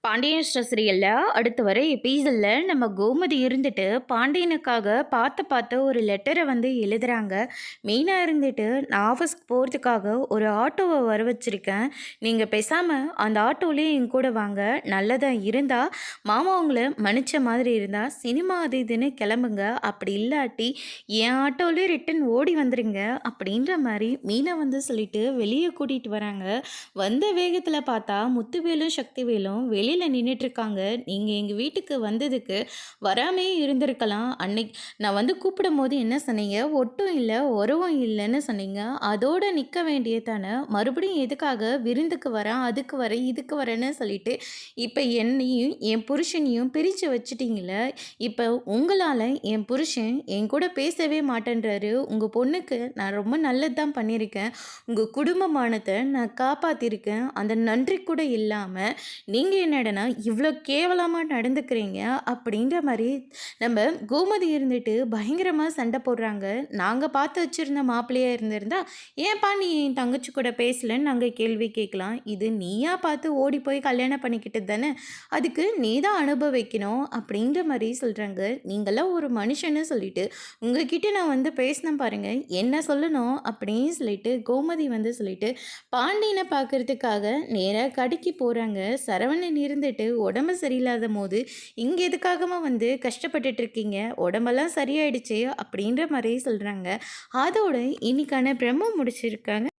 Pandian store சீரியல்ல அடுத்து வர எபிசோட்ல நம்ம கோமதி இருந்துட்டு பாண்டியனுக்காக பார்த்து ஒரு லெட்டரை வந்து எழுதுறாங்க. மீனா இருந்துட்டு நான் ஆஃபீஸ்க்கு போகிறதுக்காக ஒரு ஆட்டோவை வர வச்சிருக்கேன். நீங்கள் பேசாமல் அந்த ஆட்டோலேயே என் கூட வாங்க. நல்லதாக இருந்தால் மாமா உங்களை மன்னிச்ச மாதிரி இருந்தால் சினிமா அது இதுன்னு கிளம்புங்க. அப்படி இல்லாட்டி என் ஆட்டோலேயே ரிட்டன் ஓடி வந்துருங்க அப்படின்ற மாதிரி மீனா வந்து சொல்லிட்டு வெளியே கூட்டிகிட்டு வராங்க. வந்த வேகத்தில் பார்த்தா முத்துவேலும் சக்திவேலும் வெளியில் நின்றுட்டுருக்காங்க. நீங்கள் எங்கள் வீட்டுக்கு வந்ததுக்கு வராமே இருந்திருக்கலாம். அன்னைக்கு நான் வந்து கூப்பிடும்போது என்ன சொன்னீங்க? ஒட்டும் இல்லை உறவும் இல்லைன்னு சொன்னீங்க. அதோடு நிற்க வேண்டியதானே. மறுபடியும் எதுக்காக விருந்துக்கு வரேன், அதுக்கு வரேன், இதுக்கு வரேன்னு சொல்லிட்டு இப்போ என்னையும் என் புருஷனையும் பிரித்து வச்சுட்டீங்களே. இப்போ உங்களால் என் புருஷன் என் கூட பேசவே மாட்டேன்றாரு. உங்கள் பொண்ணுக்கு நான் ரொம்ப நல்லது தான் பண்ணியிருக்கேன். உங்கள் குடும்பமானதை நான் காப்பாற்றிருக்கேன். அந்த நன்றி கூட இல்லாமல் நீங்கள் என்னடனா இவ்வளோ கேவலமாக நடந்துக்கிறீங்க அப்படின்ற மாதிரி நம்ம கோமதி இருந்துட்டு பயங்கரமாக சண்டை போடுறாங்க. நாங்கள் பார்த்து வச்சுருந்த மாப்பிள்ளையாக இருந்திருந்தா ஏன்ப்பா நீ என் தங்கச்சி கூட பேசலன்னு நாங்கள் கேள்வி கேட்கலாம். இது நீயா பார்த்து ஓடி போய் கல்யாணம் பண்ணிக்கிட்டு தானே, அதுக்கு நீ தான் அனுபவிக்கணும் அப்படின்ற மாதிரி சொல்கிறாங்க. நீங்களாம் ஒரு மனுஷன்னு சொல்லிட்டு உங்ககிட்ட நான் வந்து பேசினேன் பாருங்கள், என்ன சொல்லணும் அப்படின்னு சொல்லிட்டு கோமதி வந்து சொல்லிட்டு பாண்டியனை பார்க்கறதுக்காக நேராக கடைக்கு போகிறாங்க. சரவணன் இருந்துட்டு உடம்பு சரியில்லாத போது இங்கே எதுக்காகமா வந்து கஷ்டப்பட்டுட்டு இருக்கீங்க, உடம்பெல்லாம் சரியாயிடுச்சு அப்படின்ற மாதிரி சொல்கிறாங்க. அதோட இன்னைக்கான பிரம்ம முடிச்சிருக்காங்க.